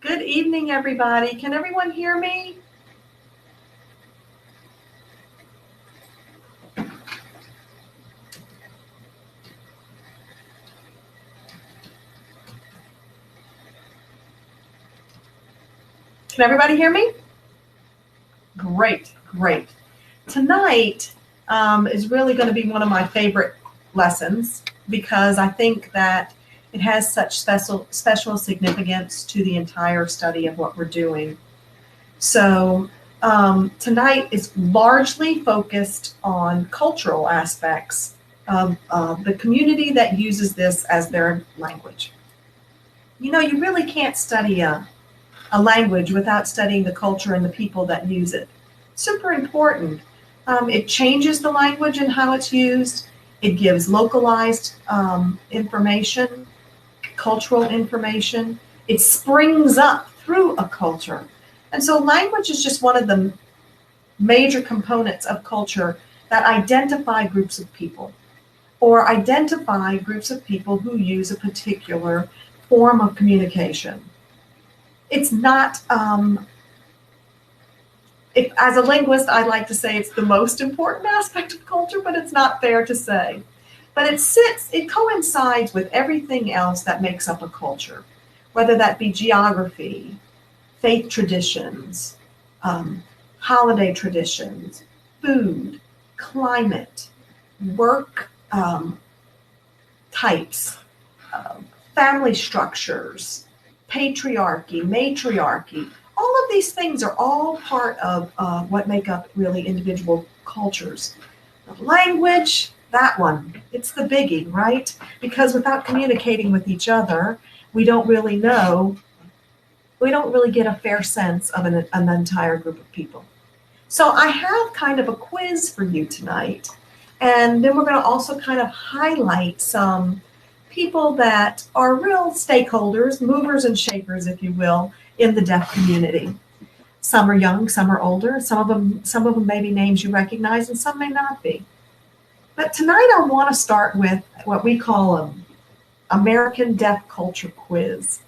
Good evening, everybody. Can everyone hear me? Can everybody hear me? Great, great. Tonight is really going to be one of my favorite lessons because I think that it has such special significance to the entire study of what we're doing. So tonight is largely focused on cultural aspects of the community that uses this as their language. You know, you really can't study a language without studying the culture and the people that use it. Super important. It changes the language and how it's used. It gives localized information, cultural information. It springs up through a culture. And so language is just one of the major components of culture that identify groups of people or identify groups of people who use a particular form of communication. It's not, as a linguist, I'd like to say it's the most important aspect of culture, but it's not fair to say. But it coincides with everything else that makes up a culture, whether that be geography, faith traditions, holiday traditions, food, climate, work types, family structures, patriarchy, matriarchy. All of these things are all part of what make up really individual cultures. The language, that one, it's the biggie, right? Because without communicating with each other, we don't really get a fair sense of an entire group of people. So I have kind of a quiz for you tonight. And then we're going to also kind of highlight some people that are real stakeholders, movers and shakers, if you will, in the deaf community. Some are young, some are older. Some of them may be names you recognize, and some may not be. But tonight I want to start with what we call an American Deaf Culture Quiz.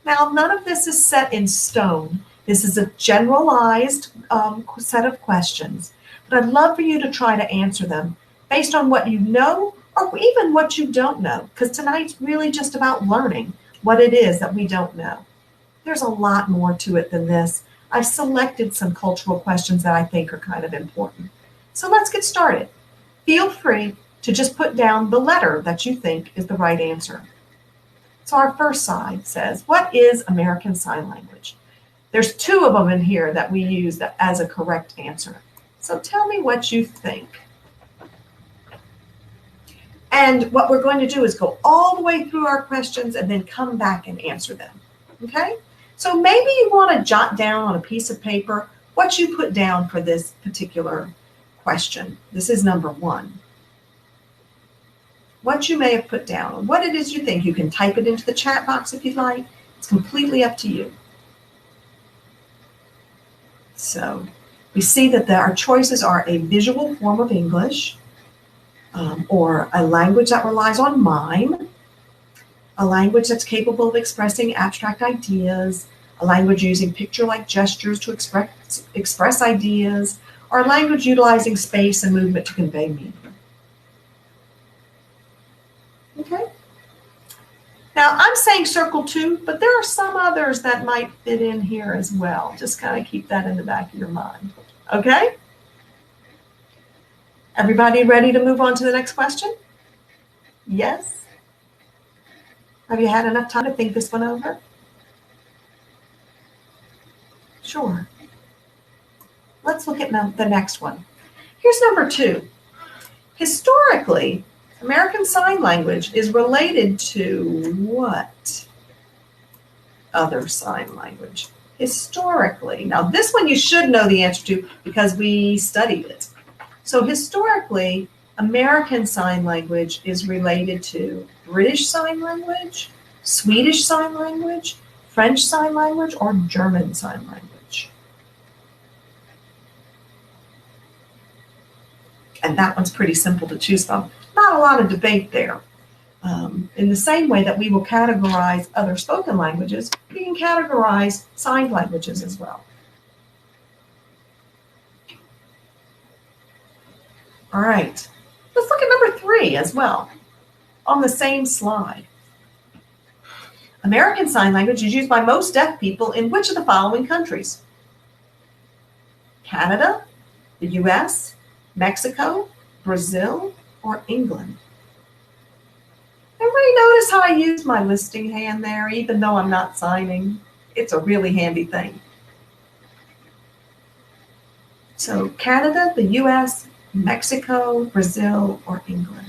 Now, none of this is set in stone. This is a generalized set of questions, but I'd love for you to try to answer them based on what you know or even what you don't know, because tonight's really just about learning what it is that we don't know. There's a lot more to it than this. I've selected some cultural questions that I think are kind of important. So let's get started. Feel free to just put down the letter that you think is the right answer. So our first side says, what is American Sign Language? There's two of them in here that we use as a correct answer. So tell me what you think. And what we're going to do is go all the way through our questions and then come back and answer them. Okay? So maybe you want to jot down on a piece of paper what you put down for this particular question. This is number one. What you may have put down, what it is you think. You can type it into the chat box if you'd like. It's completely up to you. So we see that our choices are a visual form of English, or a language that relies on mime, a language that's capable of expressing abstract ideas, a language using picture-like gestures to express ideas, or a language utilizing space and movement to convey meaning. Okay? Now, I'm saying circle two, but there are some others that might fit in here as well. Just kind of keep that in the back of your mind. Okay? Everybody ready to move on to the next question? Yes? Have you had enough time to think this one over? Sure. Let's look at the next one. Here's number two. Historically, American Sign Language is related to what other sign language? Historically. Now, this one you should know the answer to because we studied it. So historically, American Sign Language is related to British Sign Language, Swedish Sign Language, French Sign Language, or German Sign Language. And that one's pretty simple to choose from. Not a lot of debate there. In the same way that we will categorize other spoken languages, we can categorize signed languages as well. All right, let's look at number 3 as well on the same slide. American Sign Language is used by most deaf people in which of the following countries? Canada, the US, Mexico, Brazil, or England? Everybody notice how I use my listing hand there, even though I'm not signing? It's a really handy thing. So Canada, the US, Mexico, Brazil, or England?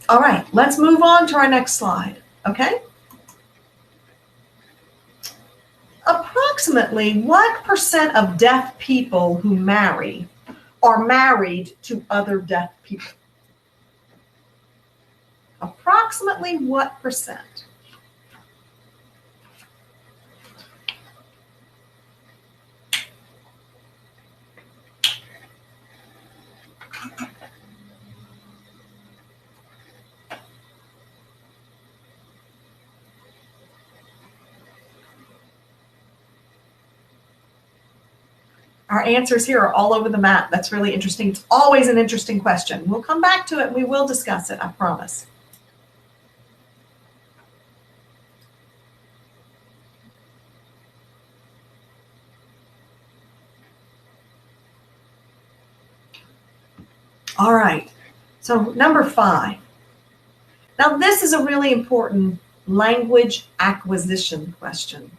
All right, let's move on to our next slide, okay? Approximately what % of deaf people who marry are married to other deaf people? Approximately what %? Our answers here are all over the map. That's really interesting. It's always an interesting question. We'll come back to it and we will discuss it, I promise. All right, so number 5. Now this is a really important language acquisition question.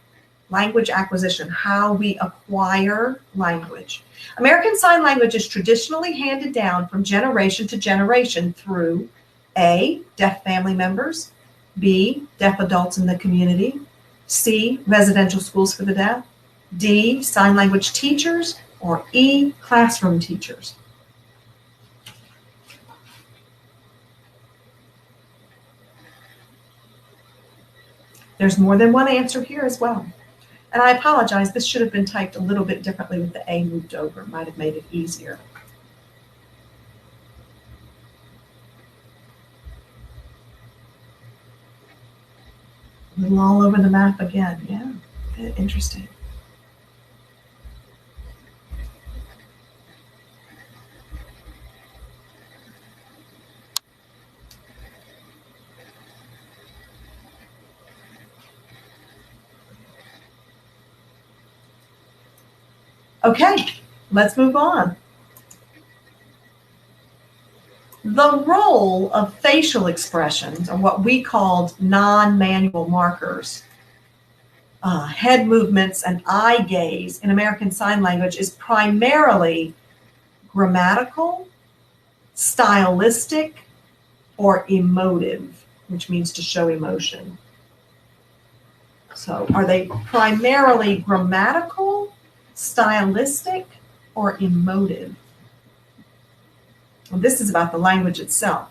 Language acquisition, how we acquire language. American Sign Language is traditionally handed down from generation to generation through A, deaf family members, B, deaf adults in the community, C, residential schools for the deaf, D, sign language teachers, or E, classroom teachers. There's more than one answer here as well. And I apologize, this should have been typed a little bit differently with the A moved over. It might have made it easier. A little all over the map again, yeah, interesting. Okay, let's move on. The role of facial expressions, or what we called non-manual markers, head movements and eye gaze in American Sign Language is primarily grammatical, stylistic, or emotive, which means to show emotion. So are they primarily grammatical, stylistic, or emotive? Well, this is about the language itself.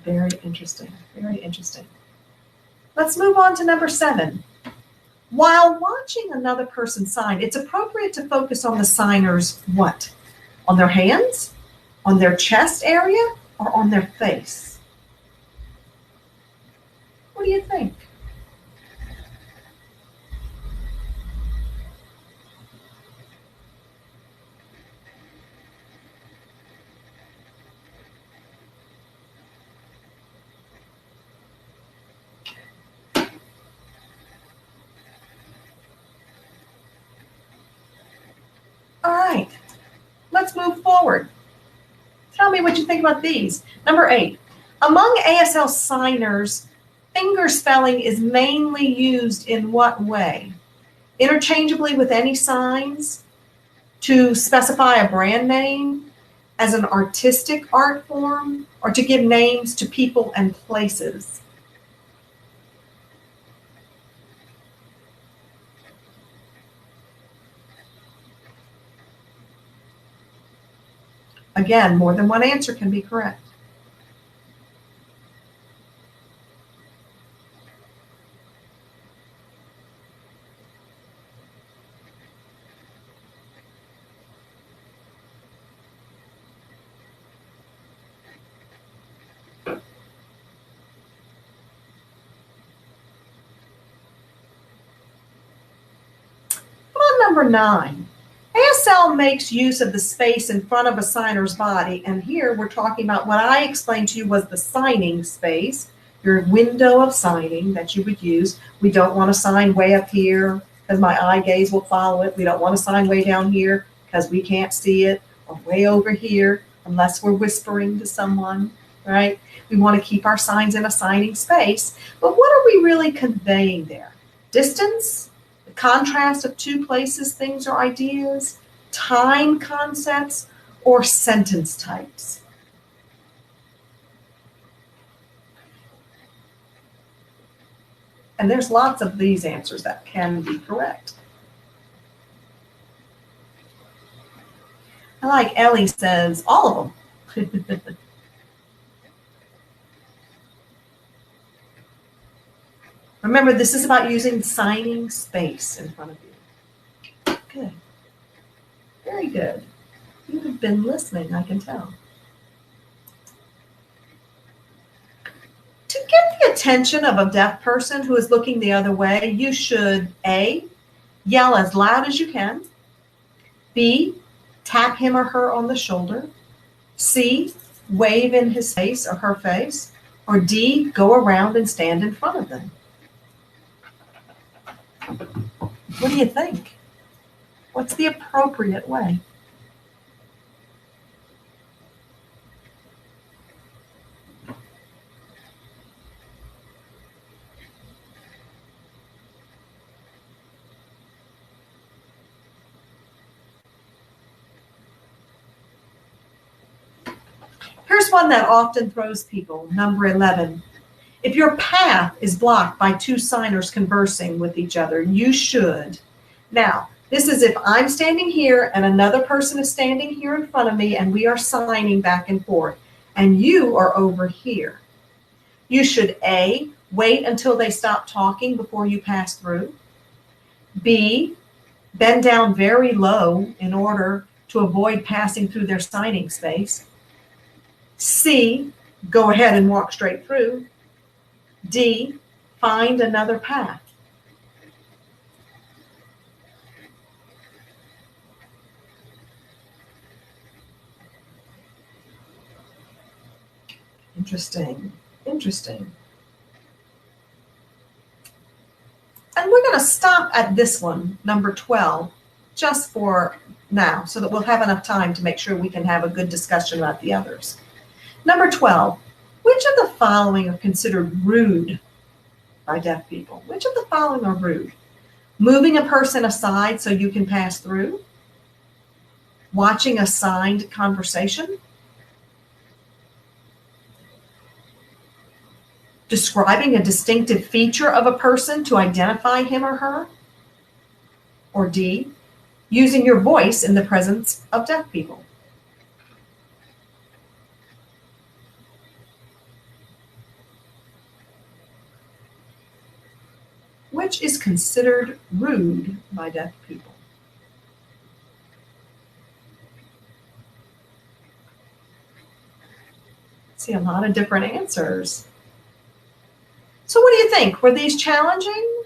Very interesting, very interesting. Let's move on to number 7. While watching another person sign, it's appropriate to focus on the signer's what? On their hands, on their chest area, or on their face? What do you think? All right, let's move forward. Tell me what you think about these. Number 8, among ASL signers, finger spelling is mainly used in what way? Interchangeably with any signs, to specify a brand name as an artistic art form, or to give names to people and places? Again, more than one answer can be correct. Number 9, ASL makes use of the space in front of a signer's body, and here we're talking about what I explained to you was the signing space, your window of signing that you would use. We don't want to sign way up here because my eye gaze will follow it. We don't want to sign way down here because we can't see it, or way over here unless we're whispering to someone, right? We want to keep our signs in a signing space, but what are we really conveying there? Distance? Contrast of two places, things, or ideas, time concepts, or sentence types. And there's lots of these answers that can be correct. I like Ellie says, all of them. Remember, this is about using signing space in front of you. Good. Very good. You have been listening, I can tell. To get the attention of a deaf person who is looking the other way, you should A, yell as loud as you can. B, tap him or her on the shoulder. C, wave in his face or her face. Or D, go around and stand in front of them. What do you think? What's the appropriate way? Here's one that often throws people, number 11. If your path is blocked by two signers conversing with each other, you should. Now, this is if I'm standing here and another person is standing here in front of me and we are signing back and forth, and you are over here. You should A, wait until they stop talking before you pass through. B, bend down very low in order to avoid passing through their signing space. C, go ahead and walk straight through. D, find another path. Interesting, interesting. And we're going to stop at this one, number 12, just for now, so that we'll have enough time to make sure we can have a good discussion about the others. Number 12. Which of the following are considered rude by deaf people? Which of the following are rude? Moving a person aside so you can pass through? Watching a signed conversation? Describing a distinctive feature of a person to identify him or her? Or D, using your voice in the presence of deaf people? Which is considered rude by deaf people? See a lot of different answers. So what do you think? Were these challenging?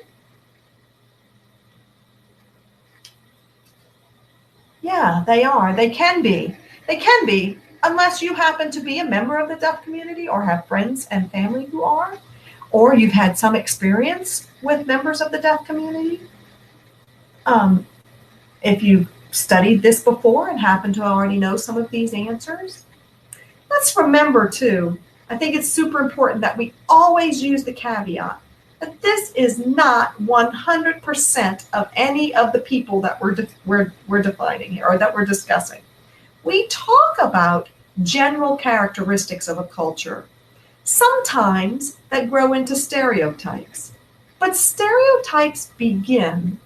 Yeah, they are. They can be. They can be, unless you happen to be a member of the deaf community or have friends and family who are, or you've had some experience with members of the deaf community. If you've studied this before and happen to already know some of these answers. Let's remember too, I think it's super important that we always use the caveat that this is not 100% of any of the people that we're defining here or that we're discussing. We talk about general characteristics of a culture, sometimes that grow into stereotypes. But stereotypes begin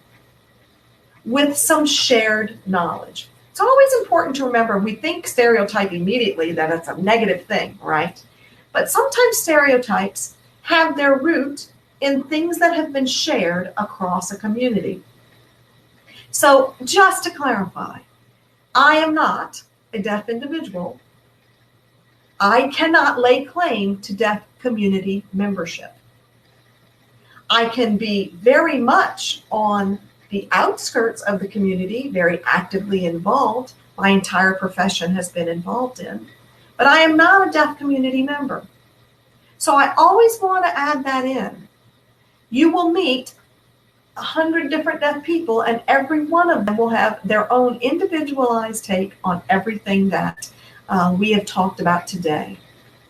with some shared knowledge. It's always important to remember we think stereotype immediately that it's a negative thing, right? But sometimes stereotypes have their root in things that have been shared across a community. So just to clarify, I am not a deaf individual. I cannot lay claim to deaf community membership. I can be very much on the outskirts of the community, very actively involved. My entire profession has been involved in, but I am not a deaf community member. So I always want to add that in. You will meet 100 different deaf people, and every one of them will have their own individualized take on everything that we have talked about today.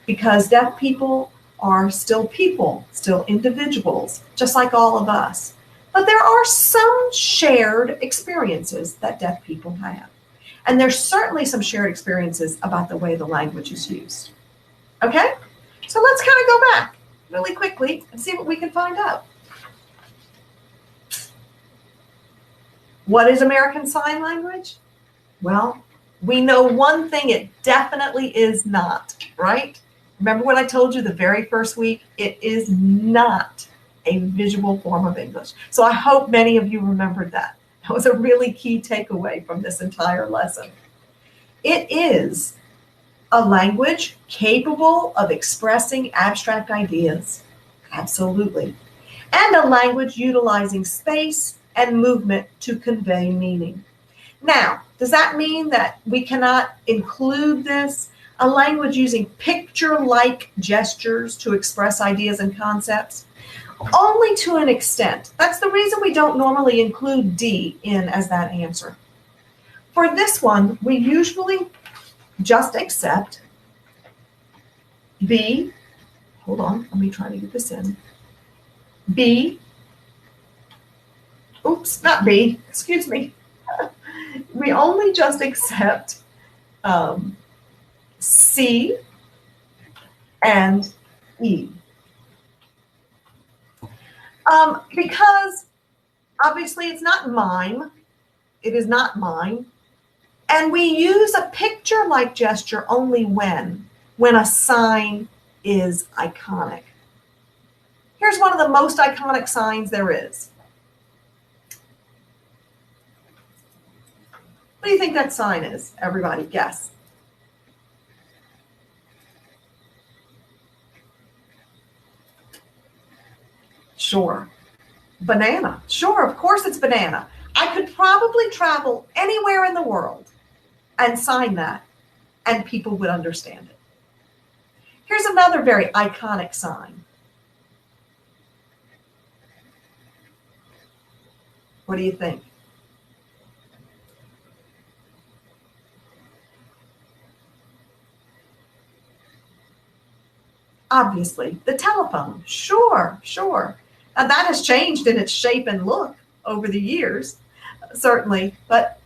Because deaf people are still people, still individuals, just like all of us. But there are some shared experiences that deaf people have. And there's certainly some shared experiences about the way the language is used. Okay? So let's kind of go back really quickly and see what we can find out. What is American Sign Language? Well, we know one thing it definitely is not, right? Remember what I told you the very first week? It is not a visual form of English. So I hope many of you remembered that. That was a really key takeaway from this entire lesson. It is a language capable of expressing abstract ideas, absolutely, and a language utilizing space and movement to convey meaning. Now, does that mean that we cannot include this, a language using picture-like gestures to express ideas and concepts? Only to an extent. That's the reason we don't normally include D in as that answer. For this one, we usually just accept B, hold on, let me try to get this in. B, oops, not B, excuse me. We only just accept C and E. Because obviously it's not mime, it is not mine, and we use a picture-like gesture only when a sign is iconic. Here's one of the most iconic signs there is. What do you think that sign is? Everybody guess. Sure. Banana. Sure, of course it's banana. I could probably travel anywhere in the world and sign that, and people would understand it. Here's another very iconic sign. What do you think? Obviously, the telephone. Sure, sure. Now that has changed in its shape and look over the years, certainly, but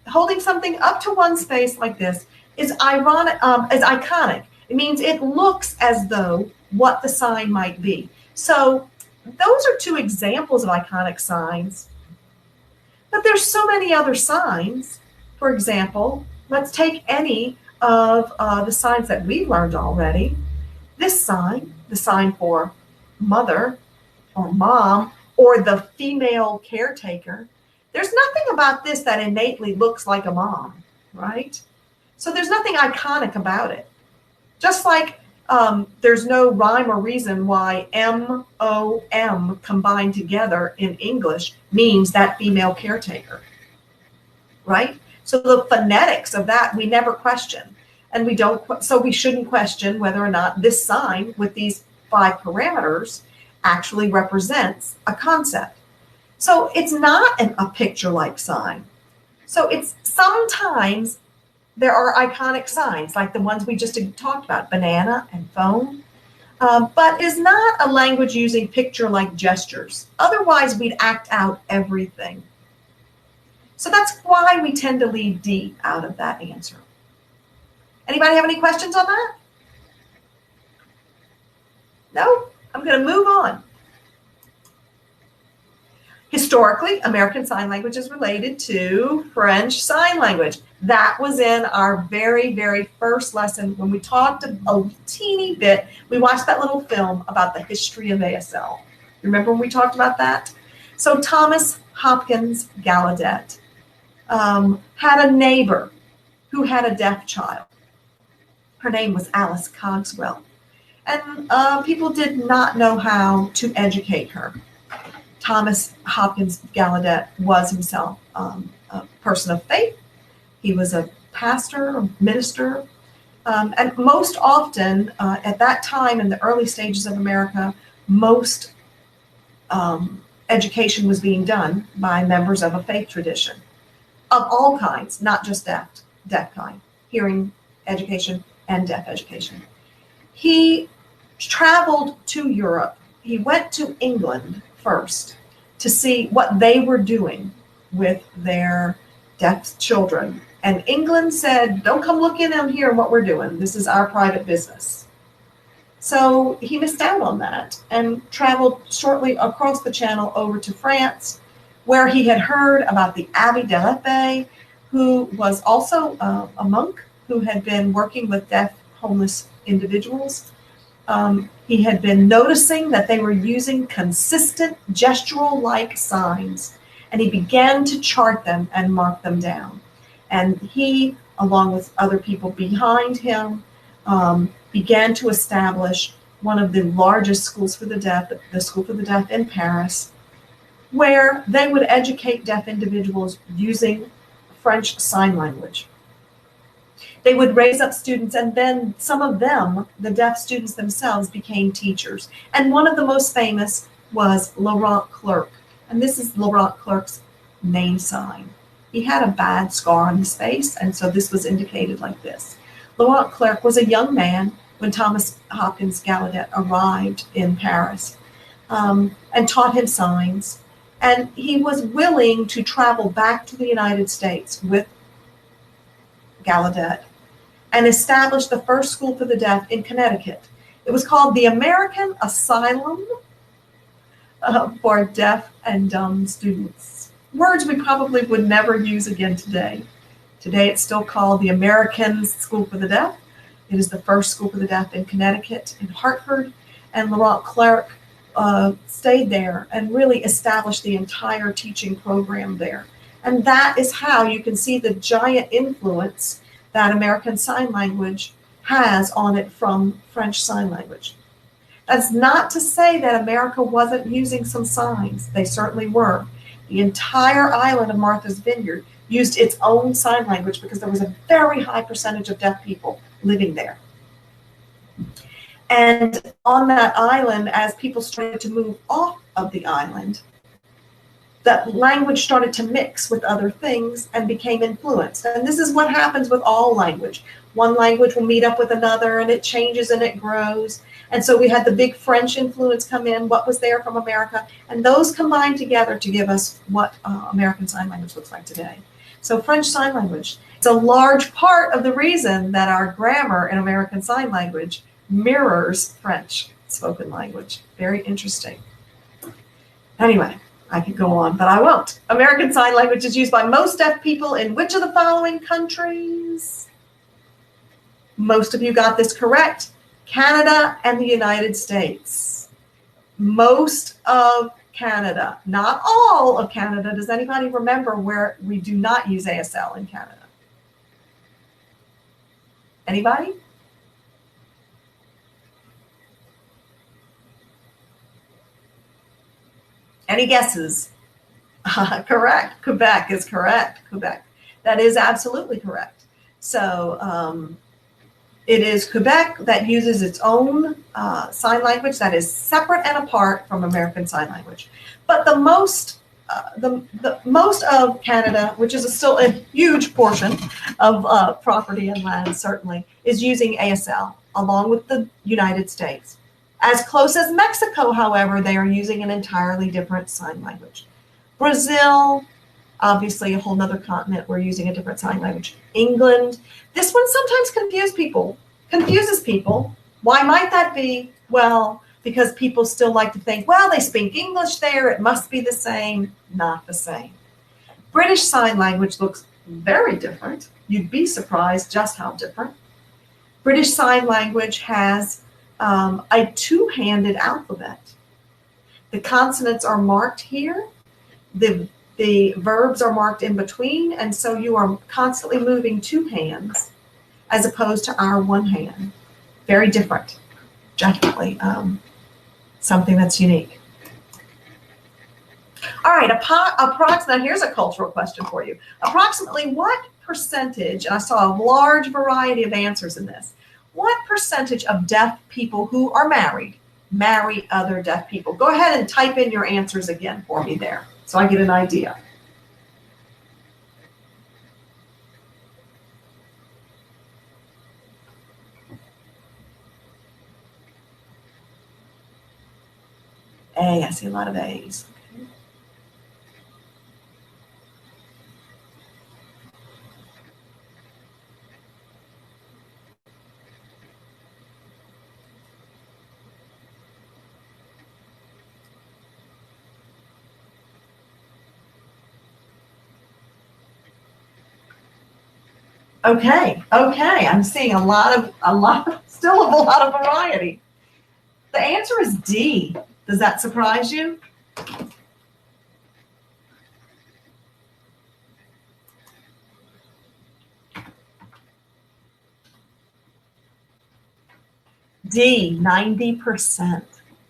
holding something up to one's face like this is iconic. It means it looks as though what the sign might be. So those are two examples of iconic signs. But there's so many other signs. For example, let's take any of the signs that we've learned already. This sign, the sign for mother or mom or the female caretaker, there's nothing about this that innately looks like a mom, right? So there's nothing iconic about it. Just like there's no rhyme or reason why M-O-M combined together in English means that female caretaker, right? So the phonetics of that we never question. And we shouldn't question whether or not this sign with these 5 parameters actually represents a concept. So it's not a picture-like sign. So it's sometimes there are iconic signs like the ones we just talked about, banana and phone. but is not a language using picture-like gestures. Otherwise, we'd act out everything. So that's why we tend to leave D out of that answer. Anybody have any questions on that? No? I'm going to move on. Historically, American Sign Language is related to French Sign Language. That was in our very, very first lesson when we talked a teeny bit. We watched that little film about the history of ASL. Remember when we talked about that? So Thomas Hopkins Gallaudet had a neighbor who had a deaf child. Her name was Alice Cogswell. And people did not know how to educate her. Thomas Hopkins Gallaudet was himself a person of faith. He was a pastor, a minister, and most often at that time in the early stages of America, most education was being done by members of a faith tradition of all kinds, not just deaf kind, hearing education and deaf education. He traveled to Europe. He went to England first to see what they were doing with their deaf children. And England said, don't come look in on here what we're doing. This is our private business. So he missed out on that and traveled shortly across the channel over to France, where he had heard about the Abbé de l'Épée, who was also a monk who had been working with deaf homeless individuals. He had been noticing that they were using consistent gestural-like signs, and he began to chart them and mark them down. And he, along with other people behind him, began to establish one of the largest schools for the deaf, the School for the Deaf in Paris, where they would educate deaf individuals using French Sign Language. They would raise up students, and then some of them, the deaf students themselves, became teachers. And one of the most famous was Laurent Clerc. And this is Laurent Clerc's name sign. He had a bad scar on his face, and so this was indicated like this. Laurent Clerc was a young man when Thomas Hopkins Gallaudet arrived in Paris and taught him signs. And he was willing to travel back to the United States with Gallaudet and established the first school for the deaf in Connecticut. It was called the American Asylum for Deaf and Dumb Students. Words we probably would never use again today. Today it's still called the American School for the Deaf. It is the first school for the deaf in Connecticut, in Hartford, and Laurent Clerc stayed there and really established the entire teaching program there. And that is how you can see the giant influence that American Sign Language has on it from French Sign Language. That's not to say that America wasn't using some signs. They certainly were. The entire island of Martha's Vineyard used its own sign language because there was a very high percentage of deaf people living there. And on that island, as people started to move off of the island, that language started to mix with other things and became influenced. And this is what happens with all language. One language will meet up with another, and it changes and it grows. And so we had the big French influence come in, what was there from America, and those combined together to give us what American Sign Language looks like today. So French Sign Language is a large part of the reason that our grammar in American Sign Language mirrors French spoken language. Very interesting. Anyway, I could go on, but I won't. American Sign Language is used by most deaf people in which of the following countries? Most of you got this correct. Canada and the United States. Most of Canada, not all of Canada. Does anybody remember where we do not use ASL in Canada? Anybody? Any guesses? Correct. Quebec is correct. Quebec. That is absolutely correct. So it is Quebec that uses its own sign language that is separate and apart from American Sign Language. But the most of Canada, which is still a huge portion of property and land, certainly, is using ASL along with the United States. As close as Mexico, however, they are using an entirely different sign language. Brazil, obviously a whole nother continent, we're using a different sign language. England, this one sometimes confuses people. Why might that be? Well, because people still like to think, well, they speak English there, it must be the same. Not the same. British Sign Language looks very different. You'd be surprised just how different. British Sign Language has a two-handed alphabet. The consonants are marked here. The verbs are marked in between, and so you are constantly moving two hands as opposed to our one hand. Very different. Definitely something that's unique. All right, now here's a cultural question for you. Approximately what percentage, and I saw a large variety of answers in this, what percentage of deaf people who are married marry other deaf people? Go ahead and type in your answers again for me there so I get an idea. A, I see a lot of A's. Okay, I'm seeing still a lot of variety. The answer is D. Does that surprise you? D, 90%.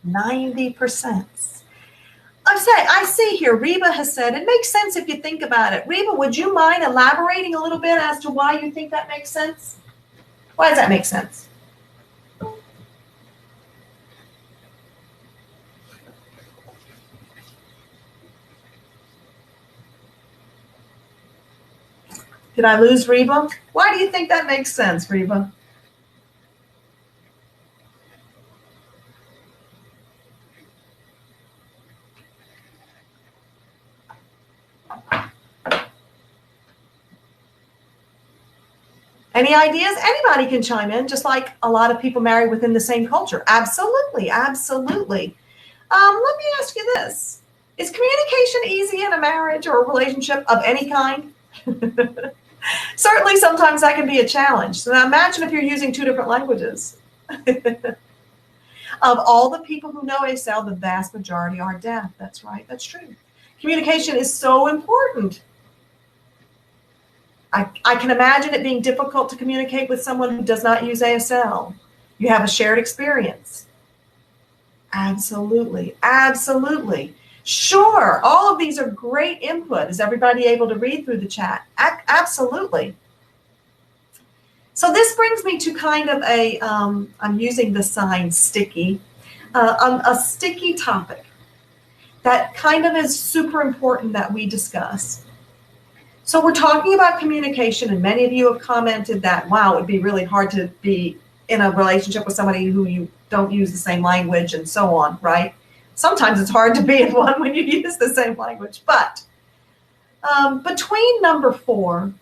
90%. I see here, Reba has said, it makes sense if you think about it. Reba, would you mind elaborating a little bit as to why you think that makes sense? Why does that make sense? Did I lose Reba? Why do you think that makes sense, Reba? Any ideas? Anybody can chime in, just like a lot of people marry within the same culture. Absolutely, absolutely. Let me ask you this. Is communication easy in a marriage or a relationship of any kind? Certainly, sometimes that can be a challenge. So now imagine if you're using two different languages. Of all the people who know ASL, the vast majority are deaf. That's right, that's true. Communication is so important. I can imagine it being difficult to communicate with someone who does not use ASL. You have a shared experience. Absolutely, absolutely. Sure, all of these are great input. Is everybody able to read through the chat? Absolutely. So this brings me to kind of a, I'm using the sign sticky, a sticky topic that kind of is super important that we discuss. So we're talking about communication, and many of you have commented that, wow, it'd be really hard to be in a relationship with somebody who you don't use the same language and so on, right? Sometimes it's hard to be in one when you use the same language. But between number 4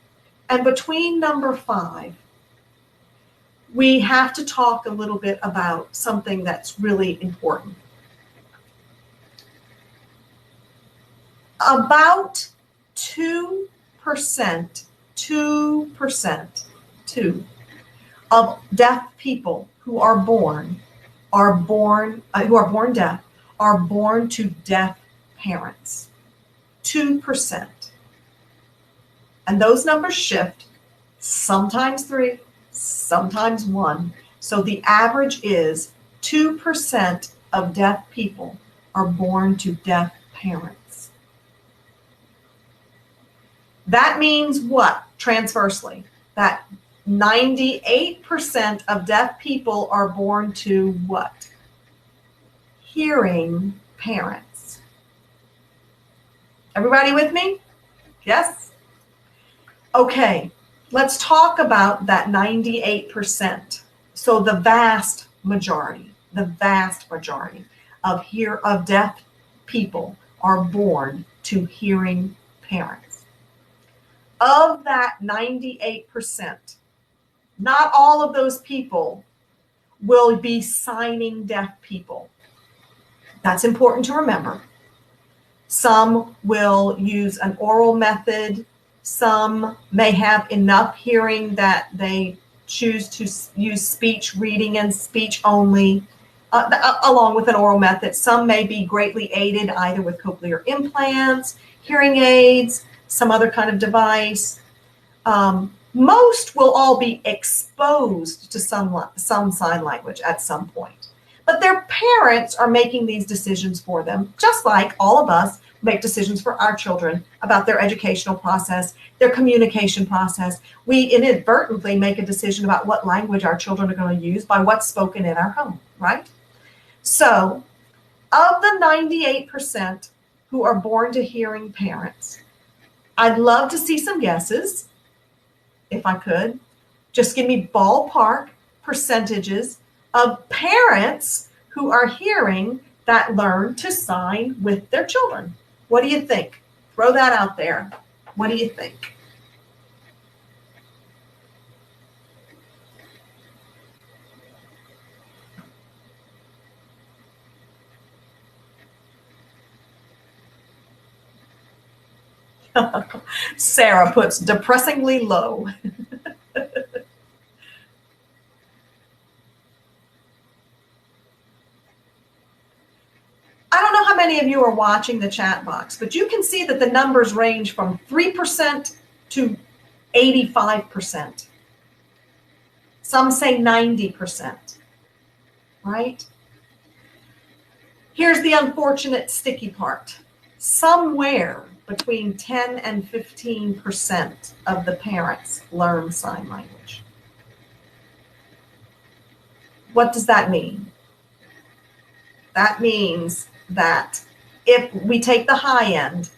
and between number 5, we have to talk a little bit about something that's really important. About 2% of deaf people who are born deaf are born to deaf parents. 2%. And those numbers shift, sometimes 3, sometimes 1. So the average is 2% of deaf people are born to deaf parents. That means what? Transversely, that 98% of deaf people are born to what? Hearing parents. Everybody with me? Yes? Okay, let's talk about that 98%. So the vast majority. the vast majority of deaf people are born to hearing parents. Of that 98%, not all of those people will be signing deaf people. That's important to remember. Some will use an oral method. Some may have enough hearing that they choose to use speech reading and speech only, along with an oral method. Some may be greatly aided either with cochlear implants, hearing aids, some other kind of device. Most will all be exposed to some sign language at some point. But their parents are making these decisions for them, just like all of us make decisions for our children about their educational process, their communication process. We inadvertently make a decision about what language our children are going to use by what's spoken in our home, right? So, of the 98% who are born to hearing parents, I'd love to see some guesses, if I could. Just give me ballpark percentages of parents who are hearing that learn to sign with their children. What do you think? Throw that out there. What do you think? Sarah puts depressingly low. I don't know how many of you are watching the chat box, but you can see that the numbers range from 3% to 85%. Some say 90%, right? Here's the unfortunate sticky part. Somewhere between 10 and 15% of the parents learn sign language. What does that mean? That means that if we take the high end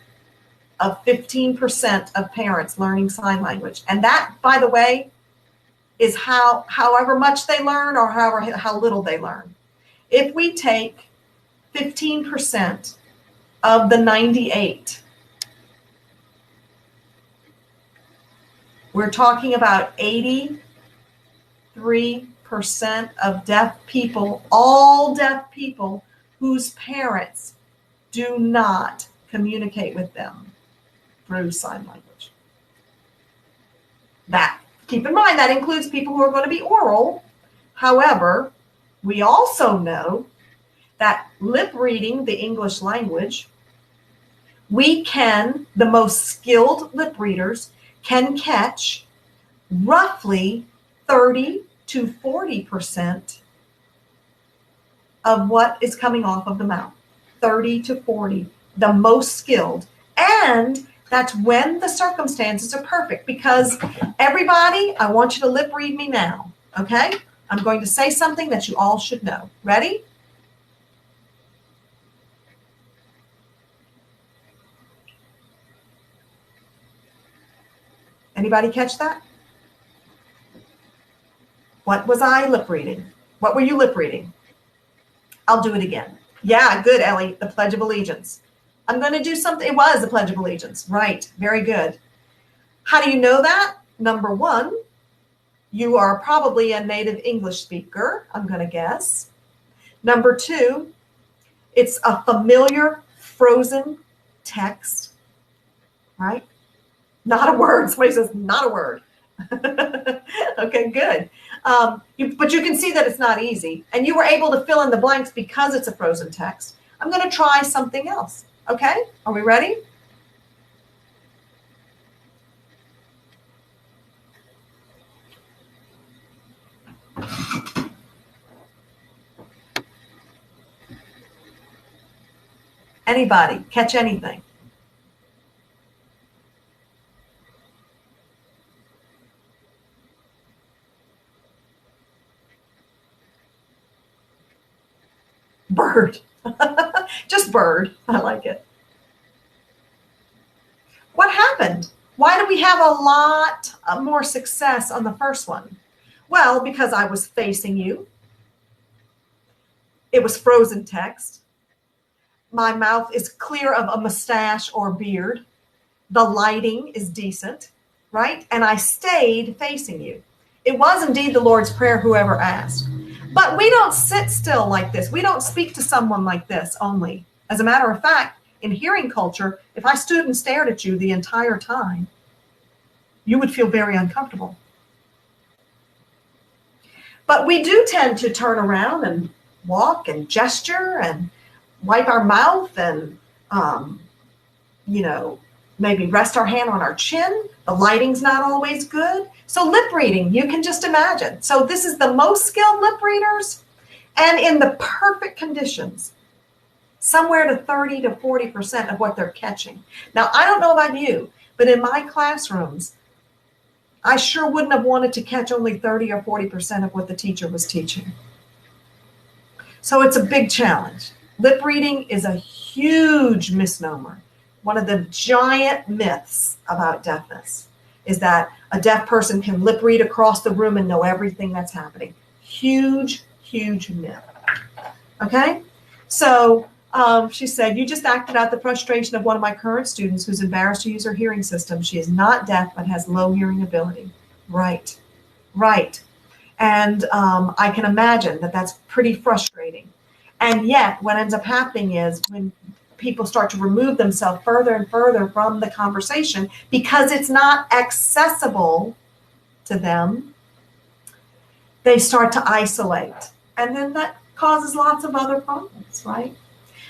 of 15% of parents learning sign language, and that, by the way, is however much they learn or how little they learn. If we take 15% of the 98, we're talking about 83% of deaf people, all deaf people, whose parents do not communicate with them through sign language. That, keep in mind, that includes people who are going to be oral. However, we also know that lip reading the English language, the most skilled lip readers can catch roughly 30 to 40% of what is coming off of the mouth. 30 to 40, the most skilled. And that's when the circumstances are perfect, because everybody, I want you to lip read me now, okay? I'm going to say something that you all should know. Ready? Anybody catch that? What was I lip reading? What were you lip reading? I'll do it again. Yeah, good, Ellie. The Pledge of Allegiance. I'm going to do something. It was the Pledge of Allegiance. Right. Very good. How do you know that? Number one, you are probably a native English speaker, I'm going to guess. Number two, it's a familiar frozen text, right? Not a word. Somebody says, not a word. Okay, good. But you can see that it's not easy. And you were able to fill in the blanks because it's a frozen text. I'm going to try something else. Okay, are we ready? Anybody catch anything? Bird. Just bird. I like it. What happened? Why did we have a lot more success on the first one? Well, because I was facing you. It was frozen text. My mouth is clear of a mustache or beard. The lighting is decent, right? And I stayed facing you. It was indeed the Lord's Prayer, whoever asked. But we don't sit still like this. We don't speak to someone like this only. As a matter of fact, in hearing culture, if I stood and stared at you the entire time, you would feel very uncomfortable. But we do tend to turn around and walk and gesture and wipe our mouth and, maybe rest our hand on our chin. The lighting's not always good. So lip reading, you can just imagine. So this is the most skilled lip readers, and in the perfect conditions, somewhere to 30 to 40% of what they're catching. Now, I don't know about you, but in my classrooms, I sure wouldn't have wanted to catch only 30 or 40% of what the teacher was teaching. So it's a big challenge. Lip reading is a huge misnomer. One of the giant myths about deafness is that a deaf person can lip read across the room and know everything that's happening. Huge, huge myth. Okay? So she said, you just acted out the frustration of one of my current students who's embarrassed to use her hearing system. She is not deaf, but has low hearing ability. Right. And I can imagine that that's pretty frustrating. And yet what ends up happening is when people start to remove themselves further and further from the conversation because it's not accessible to them, they start to isolate. And then that causes lots of other problems, right?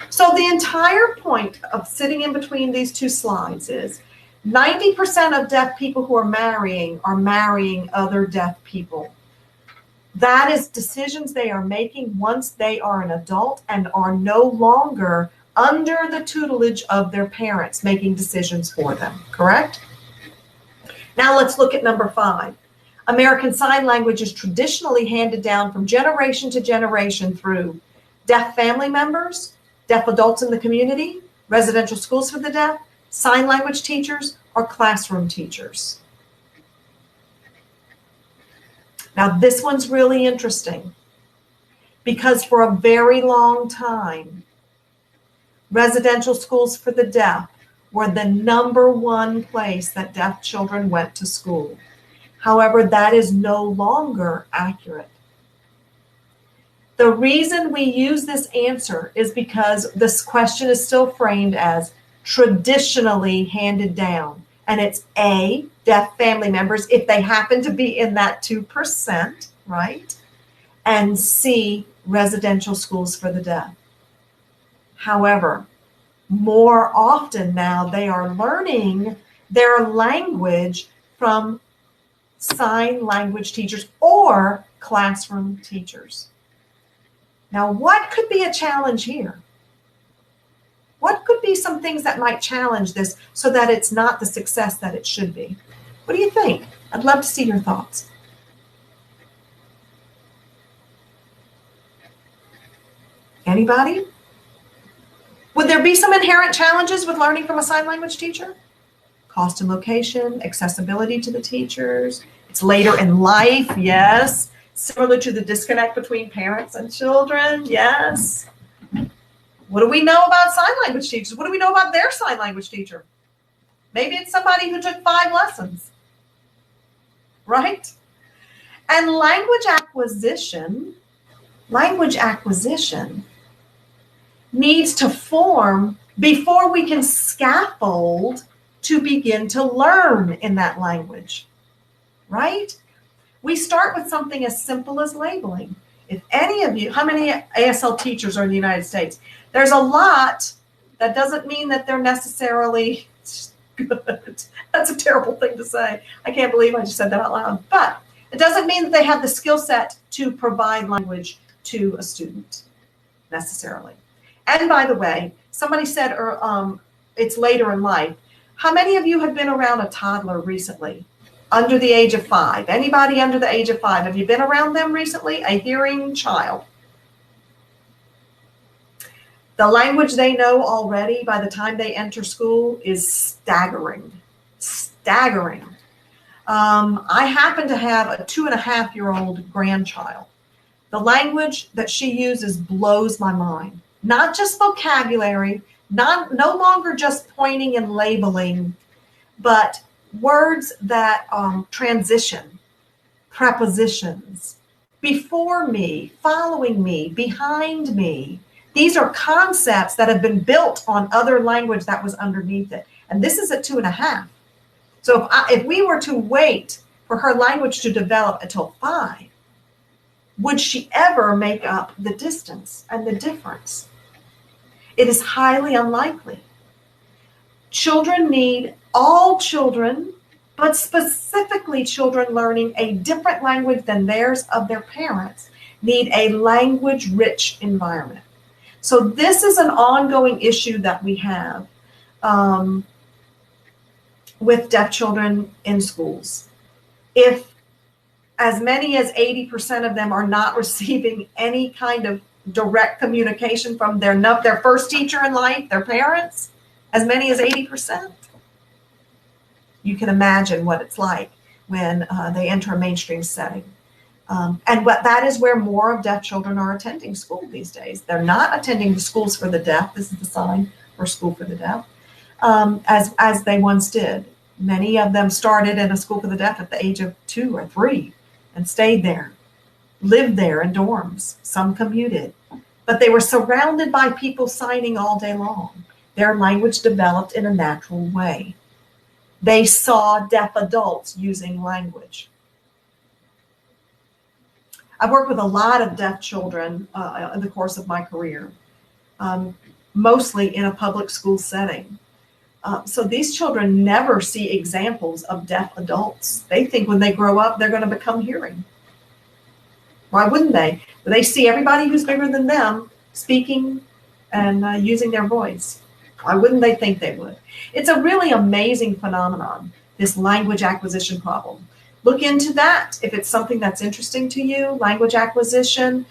So the entire point of sitting in between these two slides is 90% of deaf people who are marrying other deaf people. That is decisions they are making once they are an adult and are no longer under the tutelage of their parents making decisions for them, correct? Now let's look at number 5. American Sign Language is traditionally handed down from generation to generation through deaf family members, deaf adults in the community, residential schools for the deaf, sign language teachers, or classroom teachers. Now this one's really interesting because for a very long time, residential schools for the deaf were the number one place that deaf children went to school. However, that is no longer accurate. The reason we use this answer is because this question is still framed as traditionally handed down. And it's A, deaf family members, if they happen to be in that 2%, right? And C, residential schools for the deaf. However, more often now they are learning their language from sign language teachers or classroom teachers. Now, what could be a challenge here? What could be some things that might challenge this so that it's not the success that it should be? What do you think? I'd love to see your thoughts. Anybody? Would there be some inherent challenges with learning from a sign language teacher? Cost and location, accessibility to the teachers. It's later in life, yes. Similar to the disconnect between parents and children, yes. What do we know about sign language teachers? What do we know about their sign language teacher? Maybe it's somebody who took 5 lessons, right? And language acquisition needs to form before we can scaffold to begin to learn in that language, right? We start with something as simple as labeling. If any of you, how many ASL teachers are in the United States? There's a lot. That doesn't mean that they're necessarily good. That's a terrible thing to say. I can't believe I just said that out loud. But it doesn't mean that they have the skill set to provide language to a student necessarily. And by the way, somebody said it's later in life. How many of you have been around a toddler recently? Under the age of 5. Anybody under the age of 5? Have you been around them recently? A hearing child. The language they know already by the time they enter school is staggering. Staggering. I happen to have a 2.5-year-old grandchild. The language that she uses blows my mind. Not just vocabulary, no longer just pointing and labeling, but words that transition, prepositions, before me, following me, behind me. These are concepts that have been built on other language that was underneath it. And this is at 2.5. So if we were to wait for her language to develop until 5, would she ever make up the distance and the difference? It is highly unlikely. All children, but specifically children learning a different language than theirs of their parents, need a language-rich environment. So this is an ongoing issue that we have with deaf children in schools. If as many as 80% of them are not receiving any kind of direct communication from their first teacher in life, their parents, as many as 80%, you can imagine what it's like when they enter a mainstream setting. And that is where more of deaf children are attending school these days. They're not attending the schools for the deaf. This is the sign for School for the Deaf, as they once did. Many of them started in a school for the deaf at the age of 2 or 3 and stayed there, lived there in dorms. Some commuted, but they were surrounded by people signing all day long. Their language developed in a natural way. They saw deaf adults using language. I've worked with a lot of deaf children in the course of my career, mostly in a public school setting. So these children never see examples of deaf adults. They think when they grow up, they're going to become hearing. Why wouldn't they? They see everybody who's bigger than them speaking and using their voice. Why wouldn't they think they would? It's a really amazing phenomenon, this language acquisition problem. Look into that if it's something that's interesting to you, language acquisition.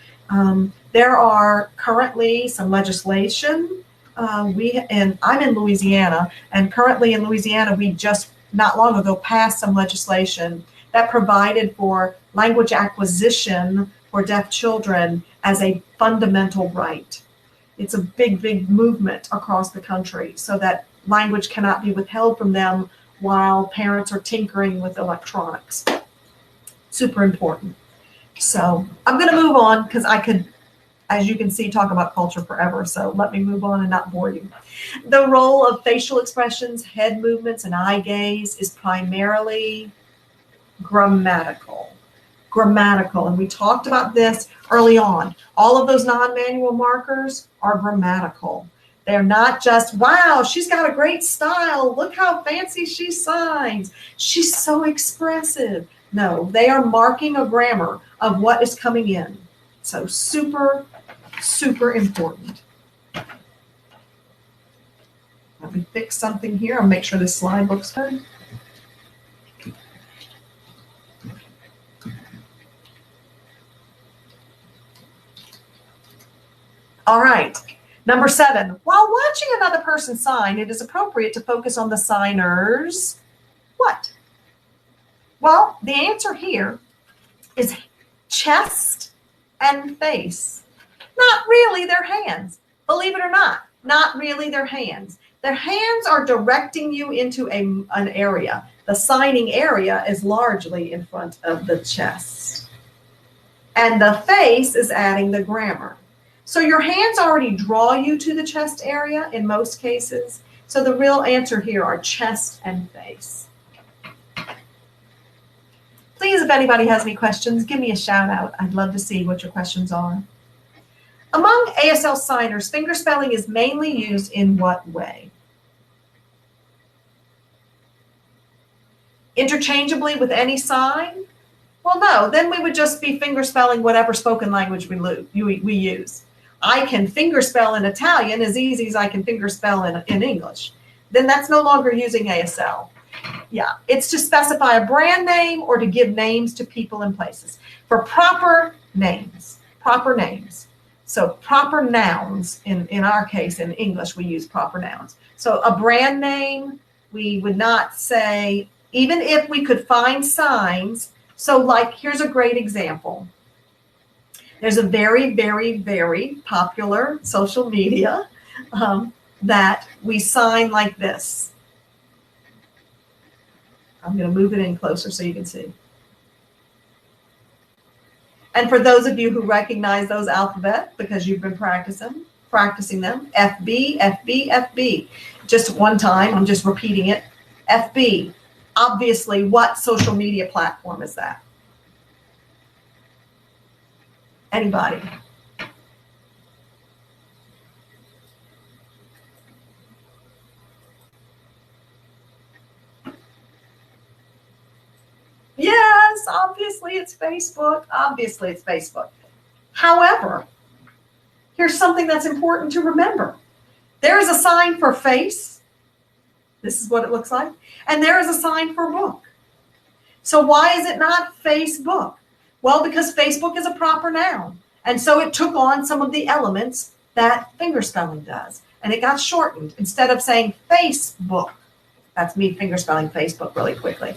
There are currently some legislation. I'm in Louisiana, and currently in Louisiana, we just not long ago passed some legislation that provided for language acquisition for deaf children as a fundamental right. It's a big, big movement across the country so that language cannot be withheld from them while parents are tinkering with electronics. Super important. So I'm going to move on because I could, as you can see, talk about culture forever. So let me move on and not bore you. The role of facial expressions, head movements, and eye gaze is primarily grammatical. And we talked about this early on. All of those non-manual markers are grammatical. They're not just, wow, she's got a great style. Look how fancy she signs. She's so expressive. No, they are marking a grammar of what is coming in. So super, super important. Let me fix something here. I'll make sure this slide looks good. All right. Number 7, while watching another person sign, it is appropriate to focus on the signer's what? Well, the answer here is chest and face. Not really their hands. Believe it or not really their hands. Their hands are directing you into an area. The signing area is largely in front of the chest. And the face is adding the grammar. So your hands already draw you to the chest area in most cases. So the real answer here are chest and face. Please, if anybody has any questions, give me a shout out. I'd love to see what your questions are. Among ASL signers, fingerspelling is mainly used in what way? Interchangeably with any sign? Well, no, then we would just be fingerspelling whatever spoken language we use. I can fingerspell in Italian as easy as I can fingerspell in English. Then that's no longer using ASL. Yeah, it's to specify a brand name or to give names to people and places. For proper names. So proper nouns, in our case, in English, we use proper nouns. So a brand name, we would not say, even if we could find signs. So like, here's a great example. There's a very, very, very popular social media that we sign like this. I'm going to move it in closer so you can see. And for those of you who recognize those alphabet because you've been practicing them, FB, FB, FB. Just one time, I'm just repeating it. FB. Obviously, what social media platform is that? Anybody? Yes, obviously it's Facebook. Obviously it's Facebook. However, here's something that's important to remember. There is a sign for face. This is what it looks like. And there is a sign for book. So why is it not Facebook? Well, because Facebook is a proper noun. And so it took on some of the elements that fingerspelling does. And it got shortened. Instead of saying Facebook, that's me fingerspelling Facebook really quickly.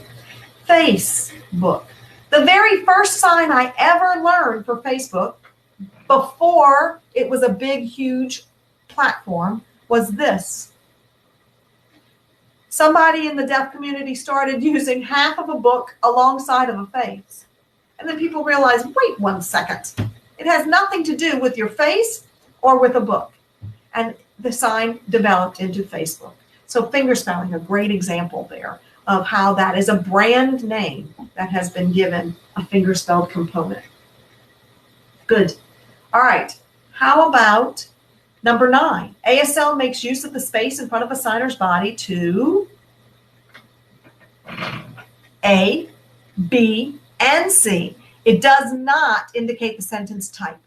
Facebook. The very first sign I ever learned for Facebook before it was a big, huge platform was this. Somebody in the deaf community started using half of a book alongside of a face. And then people realized, wait 1 second. It has nothing to do with your face or with a book. And the sign developed into Facebook. So fingerspelling, a great example there of how that is a brand name that has been given a fingerspelled component. Good. All right. How about number 9? ASL makes use of the space in front of a signer's body to A, B, and C. It does not indicate the sentence type.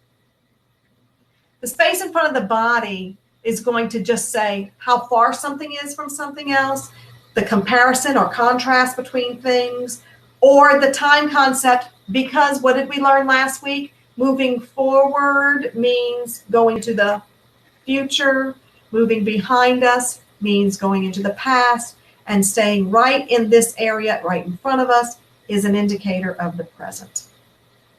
The space in front of the body is going to just say how far something is from something else, the comparison or contrast between things, or the time concept, because what did we learn last week? Moving forward means going to the future, moving behind us means going into the past, and staying right in this area, right in front of us, is an indicator of the present.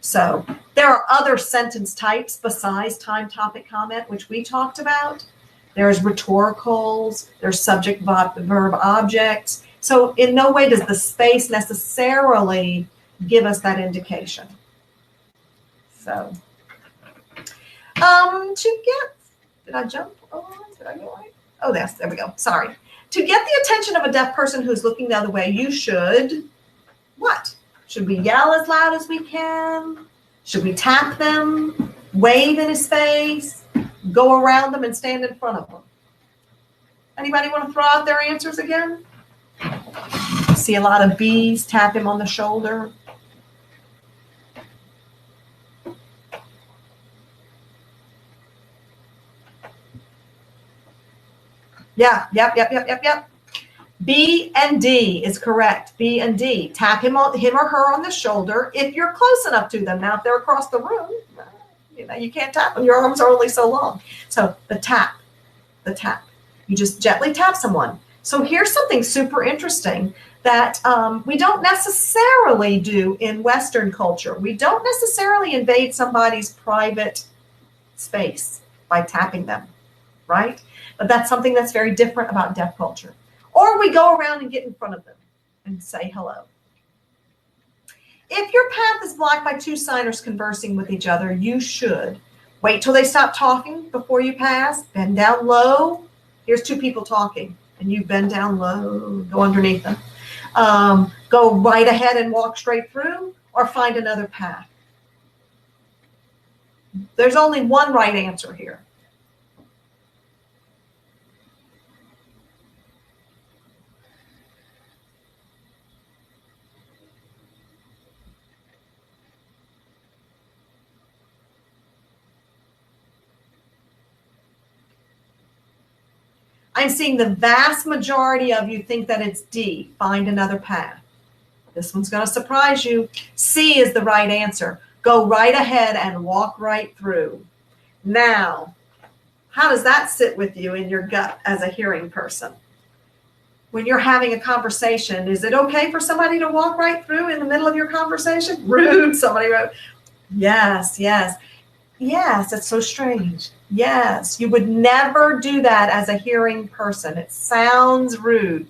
So there are other sentence types besides time, topic, comment, which we talked about. There's rhetoricals, there's subject, verb, objects. So in no way does the space necessarily give us that indication. So, did I jump? Did I go right? Oh, there we go. Sorry. To get the attention of a deaf person who's looking the other way, you should, what? Should we yell as loud as we can? Should we tap them? Wave in his face? Go around them and stand in front of them? Anybody want to throw out their answers again? See a lot of B's. Tap him on the shoulder. Yeah, yep. B and D is correct. B and D. Tap him or her on the shoulder if you're close enough to them. Now, if they're across the room, you can't tap them. Your arms are only so long. So the tap. You just gently tap someone. So here's something super interesting that we don't necessarily do in Western culture. We don't necessarily invade somebody's private space by tapping them, right? But that's something that's very different about deaf culture. Or we go around and get in front of them and say hello. If your path is blocked by 2 signers conversing with each other, you should wait till they stop talking before you pass, bend down low. Here's 2 people talking, and you bend down low, go underneath them. Go right ahead and walk straight through, or find another path. There's only one right answer here. I'm seeing the vast majority of you think that it's D, find another path. This one's going to surprise you. C is the right answer. Go right ahead and walk right through. Now, how does that sit with you in your gut as a hearing person? When you're having a conversation, is it okay for somebody to walk right through in the middle of your conversation? Rude, somebody wrote. Yes. Yes, it's so strange. Yes, you would never do that as a hearing person. It sounds rude.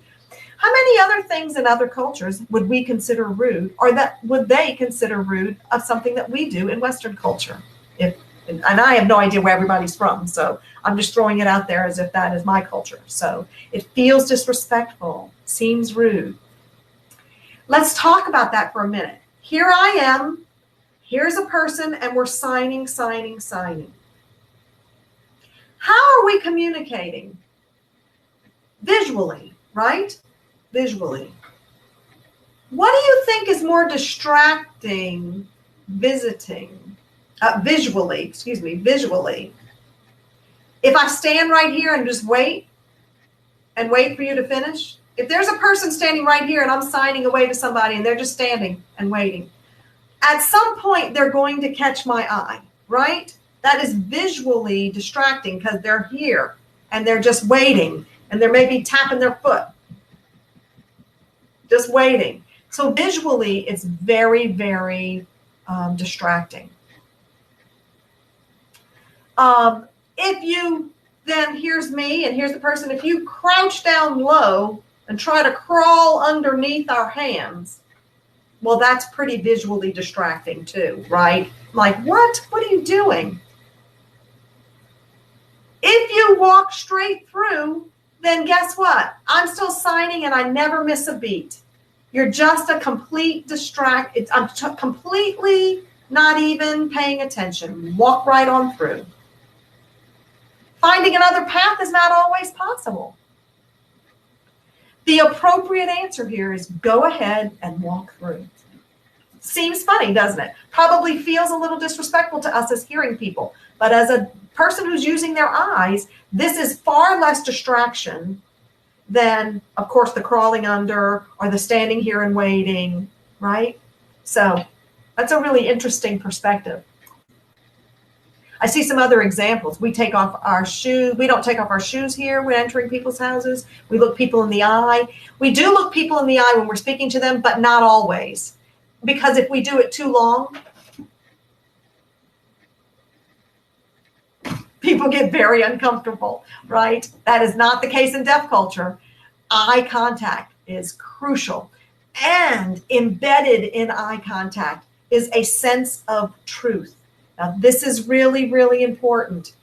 How many other things in other cultures would we consider rude, or that would they consider rude of something that we do in Western culture? If and I have no idea where everybody's from, so I'm just throwing it out there as if that is my culture. So it feels disrespectful, seems rude. Let's talk about that for a minute. Here I am, here's a person, and we're signing, signing, signing. How are we communicating? Visually, right? Visually. What do you think is more distracting visually, visually? If I stand right here and just wait for you to finish, if there's a person standing right here and I'm signing away to somebody and they're just standing and waiting, at some point they're going to catch my eye, right? That is visually distracting because they're here and they're just waiting and they're maybe tapping their foot, just waiting. So visually, it's very, very distracting. If you then, here's me and here's the person, if you crouch down low and try to crawl underneath our hands, well, that's pretty visually distracting too, right? Like, what? What are you doing? If you walk straight through, then guess what? I'm still signing and I never miss a beat. You're just a complete I'm completely not even paying attention. Walk right on through. Finding another path is not always possible. The appropriate answer here is go ahead and walk through. Seems funny, doesn't it? Probably feels a little disrespectful to us as hearing people. But as a person who's using their eyes, this is far less distraction than, of course, the crawling under or the standing here and waiting, right? So that's a really interesting perspective. I see some other examples. We take off our shoes. We don't take off our shoes here when entering people's houses. We look people in the eye. We do look people in the eye when we're speaking to them, but not always. Because if we do it too long, people get very uncomfortable, right? That is not the case in deaf culture. Eye contact is crucial. And embedded in eye contact is a sense of truth. Now, this is really, really important.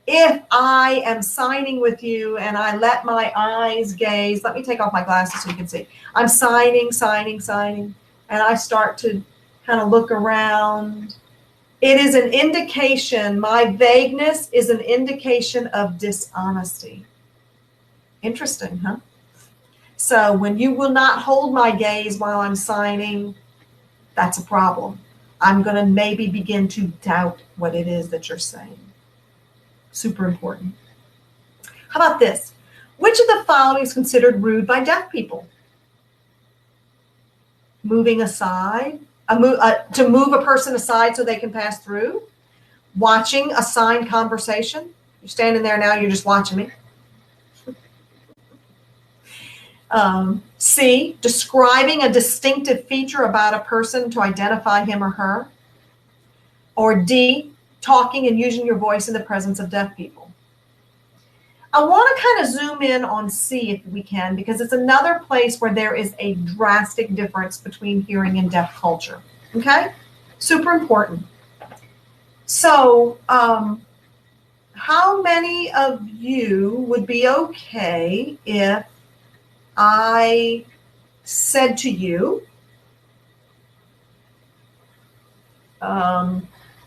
If I am signing with you and I let my eyes gaze, let me take off my glasses so you can see. I'm signing, and I start to kind of look around. It is an indication, my vagueness is an indication of dishonesty. Interesting, huh? So when you will not hold my gaze while I'm signing, that's a problem. I'm going to maybe begin to doubt what it is that you're saying. Super important. How about this? Which of the following is considered rude by deaf people? Moving aside, to move a person aside so they can pass through. Watching a signed conversation. You're standing there now, you're just watching me. C, describing a distinctive feature about a person to identify him or her. Or D, talking and using your voice in the presence of deaf people. I want to kind of zoom in on C if we can, because it's another place where there is a drastic difference between hearing and deaf culture. Okay? Super important. So, how many of you would be okay if I said to you,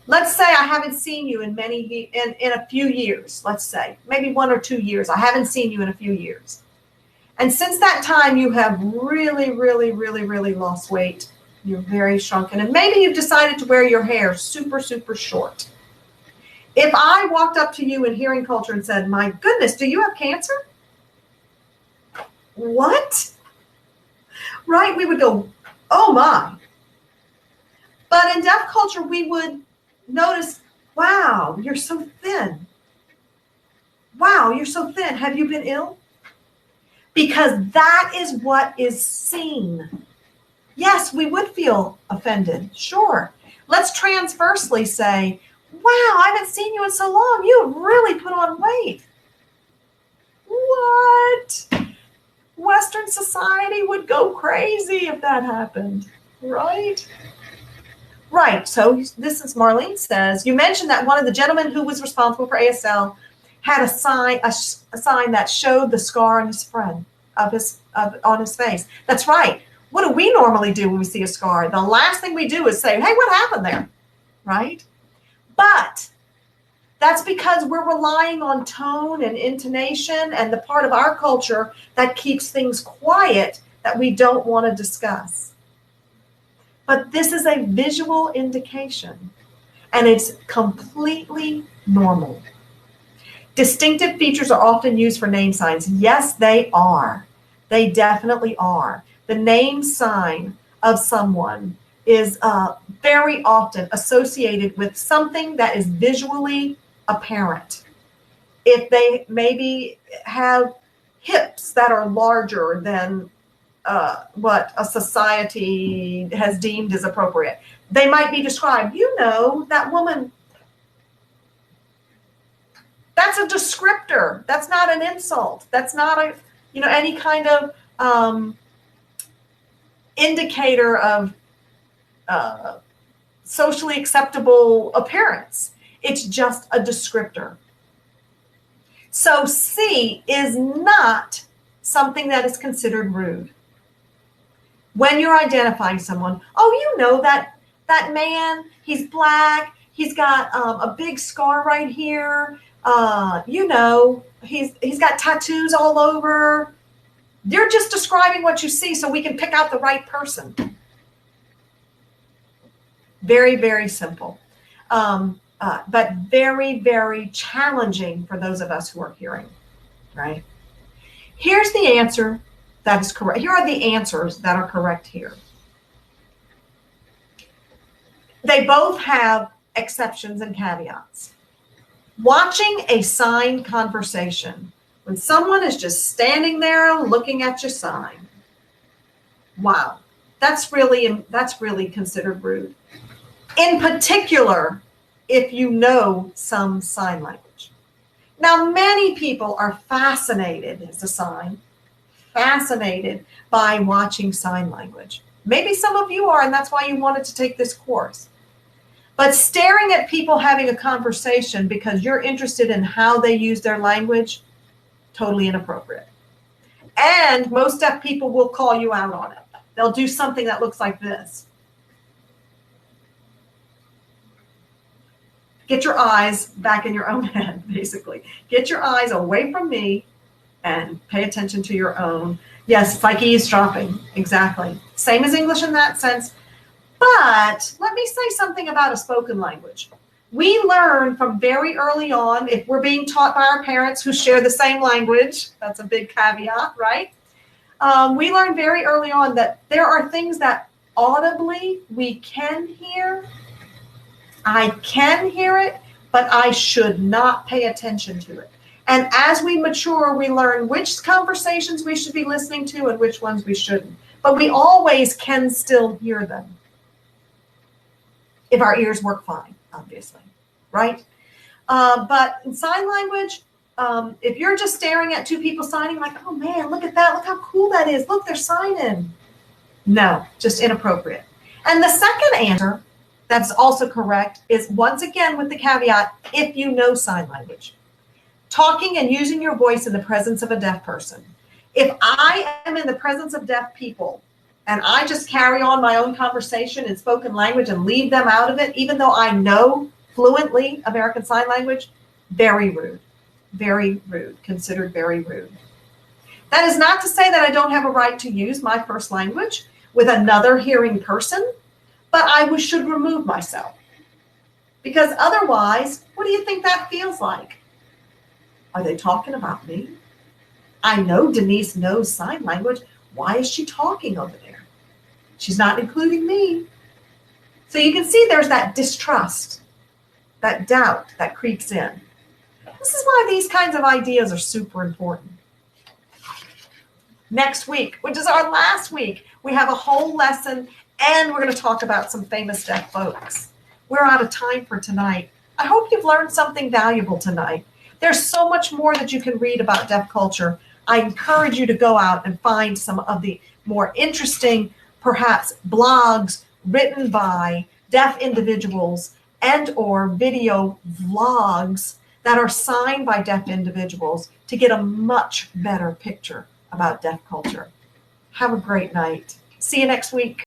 let's say I haven't seen you in a few years, let's say, maybe 1 or 2 years. I haven't seen you in a few years. And since that time, you have really, really, really, really lost weight. You're very shrunken. And maybe you've decided to wear your hair super, super short. If I walked up to you in hearing culture and said, my goodness, do you have cancer? What? Right? We would go, oh my. But in deaf culture, we would notice, wow, you're so thin. Wow, you're so thin. Have you been ill? Because that is what is seen. Yes, we would feel offended. Sure. Let's transversely say, Wow, I haven't seen you in so long. You have really put on weight. What? Western society would go crazy if that happened, right? Right. So this is Marlene says, you mentioned that one of the gentlemen who was responsible for ASL had a sign that showed the scar on his friend on his face. That's right. What do we normally do when we see a scar? The last thing we do is say, hey, what happened there? Right? But that's because we're relying on tone and intonation and the part of our culture that keeps things quiet that we don't want to discuss. But this is a visual indication, and it's completely normal. Distinctive features are often used for name signs. Yes, they are. They definitely are. The name sign of someone is very often associated with something that is visually apparent. If they maybe have hips that are larger than what a society has deemed as appropriate, they might be described, you know, that woman. That's a descriptor. That's not an insult. That's not a, you know, any kind of indicator of socially acceptable appearance. It's just a descriptor. So C is not something that is considered rude. When you're identifying someone, oh, you know that man, he's black, he's got a big scar right here. You know, he's got tattoos all over. You're just describing what you see so we can pick out the right person. Very, very simple. But very, very challenging for those of us who are hearing, right? Here's the answer that is correct. Here are the answers that are correct here. They both have exceptions and caveats. Watching a signed conversation, when someone is just standing there looking at your sign, wow, that's really considered rude. In particular, if you know some sign language. Now, many people are fascinated, it's a sign, fascinated by watching sign language. Maybe some of you are, and that's why you wanted to take this course. But staring at people having a conversation because you're interested in how they use their language, totally inappropriate. And most deaf people will call you out on it. They'll do something that looks like this. Get your eyes back in your own head, basically. Get your eyes away from me and pay attention to your own. Yes, it's like eavesdropping. Exactly. Same as English in that sense. But let me say something about a spoken language. We learn from very early on, if we're being taught by our parents who share the same language, that's a big caveat, right? We learn very early on that there are things that audibly we can hear. I can hear it, but I should not pay attention to it. And as we mature, we learn which conversations we should be listening to and which ones we shouldn't. But we always can still hear them, if our ears work fine, obviously, right? But in sign language, if you're just staring at two people signing like, oh man, look at that, look how cool that is, look, they're signing. No, just inappropriate. And the second answer that's also correct is, once again with the caveat, if you know sign language. Talking and using your voice in the presence of a deaf person. If I am in the presence of deaf people and I just carry on my own conversation in spoken language and leave them out of it, even though I know fluently American Sign Language, very rude, considered very rude. That is not to say that I don't have a right to use my first language with another hearing person, but I should remove myself. Because otherwise, what do you think that feels like? Are they talking about me? I know Denise knows sign language. Why is she talking over there? She's not including me. So you can see there's that distrust, that doubt that creeps in. This is why these kinds of ideas are super important. Next week, which is our last week, we have a whole lesson and we're going to talk about some famous deaf folks. We're out of time for tonight. I hope you've learned something valuable tonight. There's so much more that you can read about deaf culture. I encourage you to go out and find some of the more interesting, perhaps blogs written by deaf individuals and or video vlogs that are signed by deaf individuals to get a much better picture about deaf culture. Have a great night. See you next week.